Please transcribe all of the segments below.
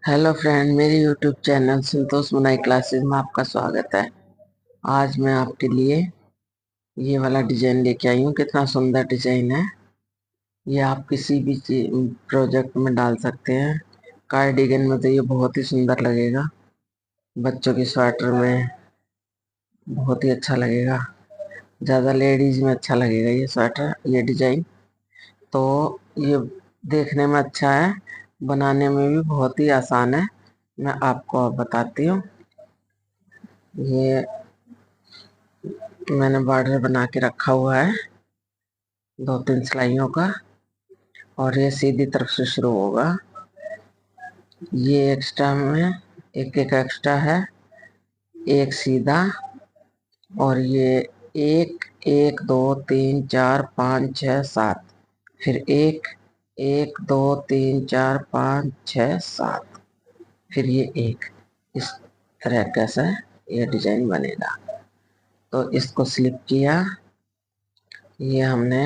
Hello friend, मेरे YouTube channel संतोष Munai classes में आपका स्वागत है। आज मैं आपके लिए ये वाला डिजाइन लेके आई हूँ। कितना सुंदर डिजाइन है। ये आप किसी भी प्रोजेक्ट में डाल सकते हैं। कार्डिगन में तो ये बहुत ही सुंदर लगेगा। बच्चों की स्वेटर में बहुत ही अच्छा लगेगा। ज़्यादा लेडीज में अच्छा लगेगा ये स्वेटर, ये डिजाइन। तो ये देखने में अच्छा है, बनाने में भी बहुत ही आसान है। मैं आपको अब बताती हूँ। ये मैंने बॉर्डर बना के रखा हुआ है 2-3 सिलाइयों का, और ये सीधी तरफ से शुरू होगा। ये एक्स्ट्रा में एक एक एक्स्ट्रा है, एक सीधा, और ये 1 1 2 3 4 5 6 7, फिर 1 1 2 3 4 5 6 7, फिर ये एक। इस तरह कैसा ये डिजाइन बनेगा। तो इसको स्लिप किया, ये हमने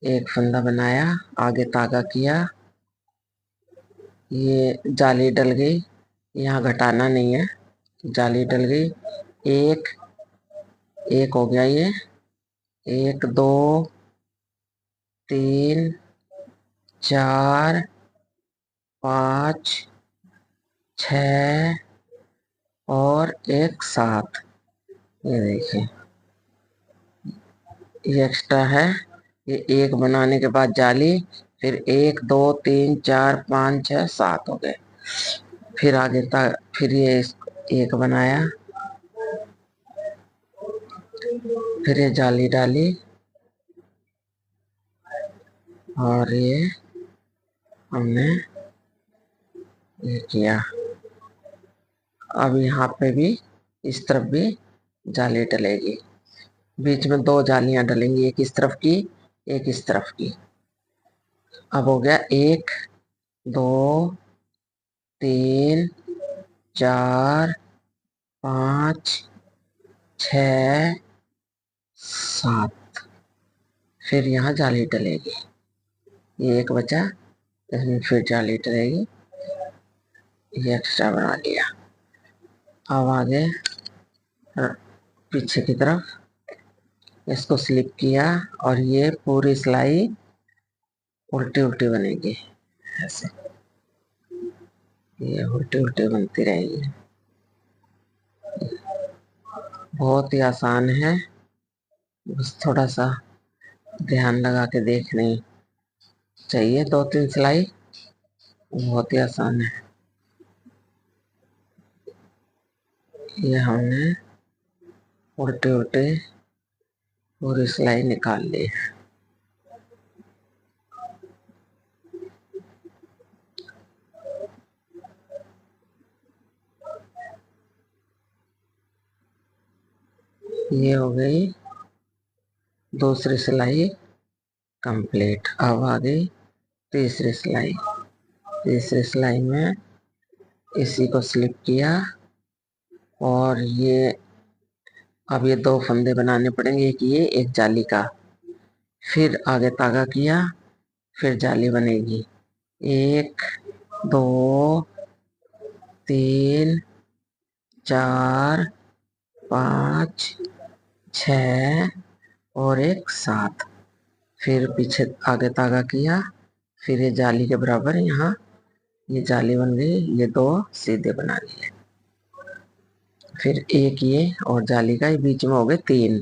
एक फंदा बनाया, आगे तागा किया, ये जाली डल गई, यहाँ घटाना नहीं है, जाली डल गई। एक एक हो गया ये, 1 2 3 4 5 6 और एक 7। ये देखिए, ये एक्स्ट्रा है। ये एक बनाने के बाद जाली, फिर 1 2 3 4 5 6 7 हो गए। फिर आगे तक फिर ये एक बनाया, फिर ये जाली डाली, और ये हमने ये किया। अब यहाँ पे भी इस तरफ भी जाली डलेगी। बीच में 2 जालियां डलेंगी, एक इस तरफ की, एक इस तरफ की। अब हो गया 1 2 3 4 5 6 7। फिर यहाँ जाली डलेगी, ये एक बचा, इसमें फिर जाली डलेगी। ये एक्स्ट्रा बना लिया। अब आगे पीछे की तरफ इसको स्लिप किया, और ये पूरी सिलाई उल्टी उल्टी बनेगी ऐसे। ये उल्टी उल्टी बनती रहेगी। बहुत ही आसान है, बस थोड़ा सा ध्यान लगा के देखनी चाहिए। 2-3 सिलाई, बहुत ही आसान है। ये हमने उल्टे उल्टे पूरी सिलाई निकाल ली। ये हो गई दूसरी सिलाई कंप्लीट। अब आ गई तीसरी सिलाई। तीसरी सिलाई में इसी को स्लिप किया, और ये अब ये 2 फंदे बनाने पड़ेंगे, एक ये एक जाली का। फिर आगे तागा किया, फिर जाली बनेगी। 1 2 3 4 5 6 और एक 7। फिर पीछे आगे तागा किया, फिर ये जाली के बराबर यहाँ ये जाली बन गई, ये 2 सीधे बना लिए। फिर एक ये और जाली का, ये बीच में हो गए 3।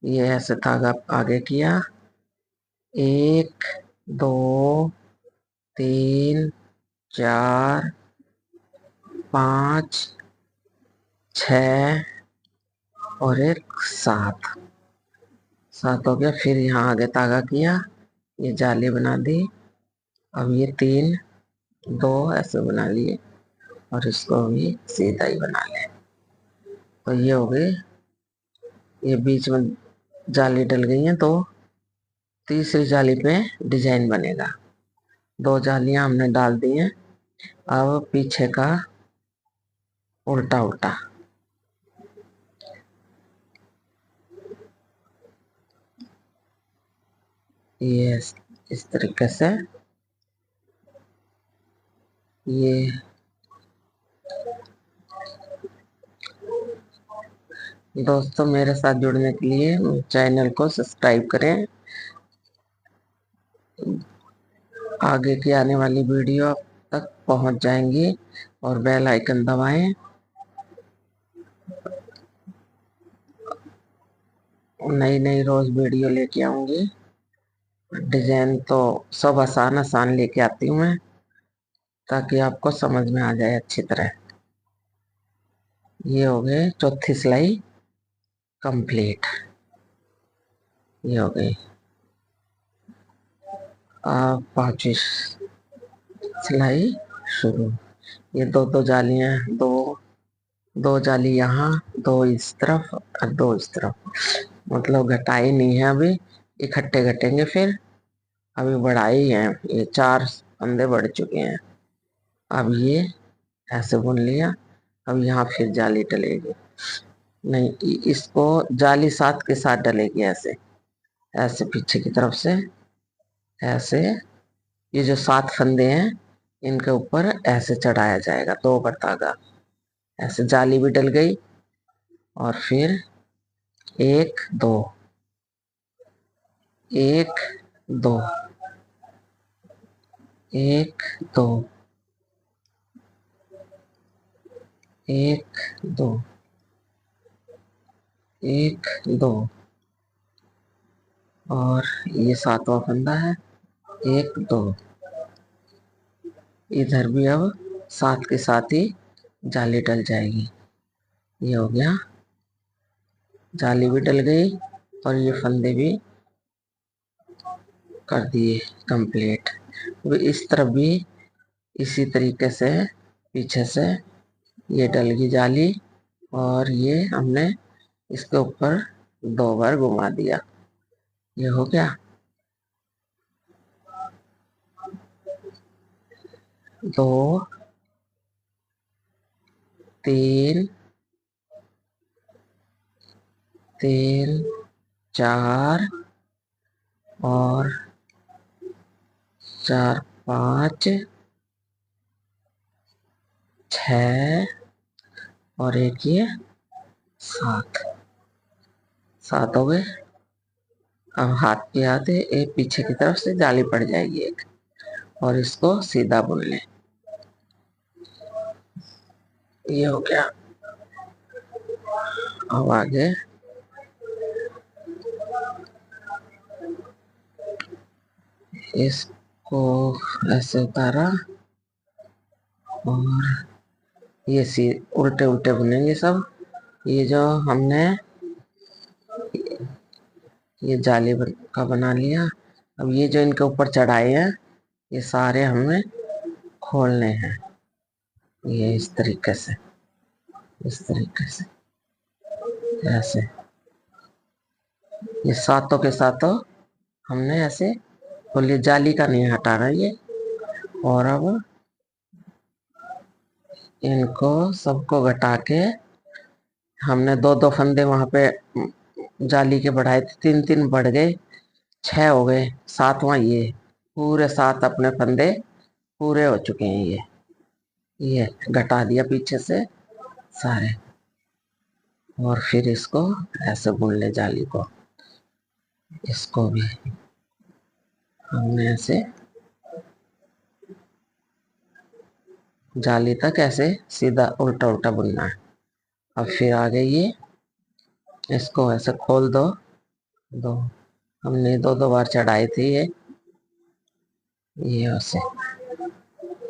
ये ऐसे धागा आगे किया, 1 2 3 4 5 6 और एक 7। 7 हो गया। फिर यहाँ आगे तागा किया, ये जाली बना दी। अब ये 3 2 ऐसे बना लिए, और इसको भी सीधा ही बना ले। तो ये हो गई, ये बीच में जाली डल गई है, तो तीसरी जाली पे डिजाइन बनेगा। 2 जालियां हमने डाल दी हैं। अब पीछे का उल्टा उल्टा, ये इस तरीके से ये दोस्तों, मेरे साथ जुड़ने के लिए चैनल को सब्सक्राइब करें। आगे की आने वाली वीडियो तक पहुंच जाएंगी और बेल आइकन दबाएं। नई नई रोज वीडियो लेके आऊंगी। डिजाइन तो सब आसान आसान लेके आती हूँ मैं, ताकि आपको समझ में आ जाए अच्छी तरह। ये हो गए चौथी सिलाई कंप्लीट। ये हो गई पांचवी सिलाई शुरू। ये दो दो जालियां, दो दो जाली यहाँ, दो इस तरफ और दो इस तरफ। मतलब घटाई नहीं है अभी, इकट्ठे घटेंगे फिर। अभी बढ़ाई है, ये 4 फंदे बढ़ चुके हैं। अब ये ऐसे बुन लिया। अब यहाँ फिर जाली डलेगी। नहीं, इसको जाली साथ के साथ डलेगी ऐसे ऐसे पीछे की तरफ से ऐसे। ये जो 7 फंदे हैं, इनके ऊपर ऐसे चढ़ाया जाएगा 2 का धागा। ऐसे जाली भी डल गई। और फिर 1 2 1 2 1 2 1 2 1 2। और ये 7वां फंदा है, 1 2। इधर भी अब साथ के साथ ही जाली डल जाएगी। ये हो गया, जाली भी डल गई और ये फंदे भी कर दिए कंप्लीट। इस तरफ भी इसी तरीके से पीछे से ये डल गई जाली और ये हमने इसके ऊपर 2 बार घुमा दिया। ये हो गया। 2 3 3 4 और 4 5 6 और एक ये 7 हो गए। अब हाथ पे हाथ एक पीछे की तरफ से जाली पड़ जाएगी एक, और इसको सीधा बुन लें। ये हो गया। अब आगे इसको ऐसे उतारा और ये उल्टे उल्टे बुनेंगे सब। ये जो हमने ये जाली का बना लिया। अब ये जो इनके ऊपर चढ़ाए हैं, ये सारे हमें खोलने हैं। ये इस तरीके से ऐसे। ये सातों के सातों हमने ऐसे खोलिए, जाली का नहीं हटाना ये। और अब इनको सबको घटा के हमने 2 2 फंदे वहां पे जाली के बढ़ाए थे, 3 3 बढ़ गए, 6 हो गए। 7वां ये पूरे 7 अपने फंदे पूरे हो चुके हैं। ये घटा दिया पीछे से सारे। और फिर इसको ऐसे बुन ले जाली को। इसको भी हमने ऐसे जाली तक ऐसे सीधा उल्टा उल्टा बुनना है। अब फिर आगे ये इसको ऐसे खोल दो। हमने 2 2 बार चढ़ाए थे ये ऐसे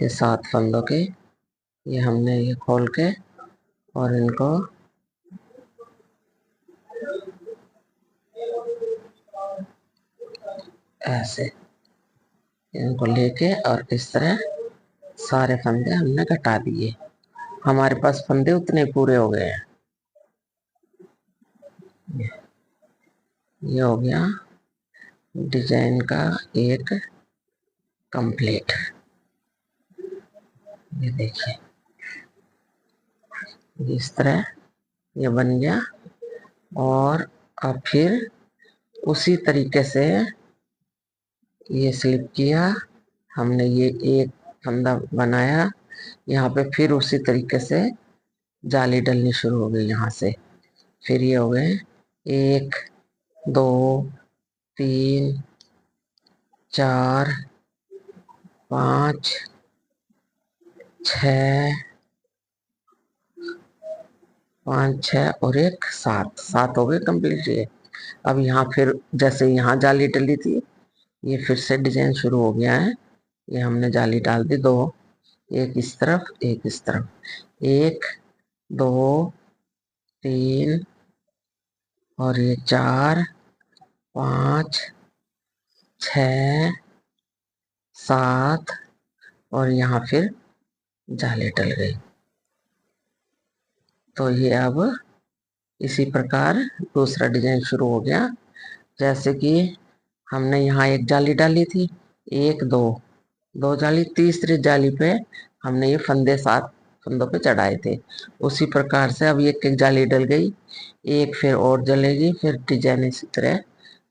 ये 7 फंदों के ये हमने ये खोल के और इनको ऐसे इनको लेके और इस तरह सारे फंदे हमने घटा दिए। हमारे पास फंदे उतने पूरे हो गए हैं। ये हो गया डिजाइन का एक कंप्लीट। ये देखिए इस तरह ये बन गया। और अब फिर उसी तरीके से ये स्लिप किया हमने। ये एक फंदा बनाया यहाँ पे फिर उसी तरीके से जाली डलनी शुरू हो गई यहाँ से। फिर ये हो गए 1 2 3 4 5 6 5 6 और 1 7, 7 हो गए कंप्लीट ये। अब यहाँ फिर जैसे यहाँ जाली डली थी, ये फिर से डिजाइन शुरू हो गया है। ये हमने जाली डाल दी 2, एक इस तरफ एक इस तरफ, 1 2 3 और ये 4 5 6 7 और यहाँ फिर जाली डल गई। तो ये अब इसी प्रकार दूसरा डिजाइन शुरू हो गया। जैसे कि हमने यहाँ एक जाली डाली थी, 1 2 2 जाली, तीसरी जाली पे हमने ये फंदे 7 फंदों पे चढ़ाए थे। उसी प्रकार से अब एक एक जाली डल गई, एक फिर और जलेगी, फिर डिजाइन इसी तरह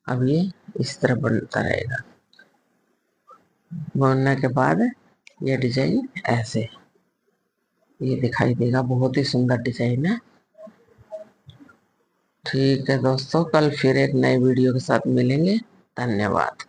अब ये इस तरह बनता रहेगा। बनने के बाद ये डिजाइन ऐसे ये दिखाई देगा, बहुत ही सुंदर डिजाइन है। ठीक है दोस्तों, कल फिर एक नए वीडियो के साथ मिलेंगे। धन्यवाद।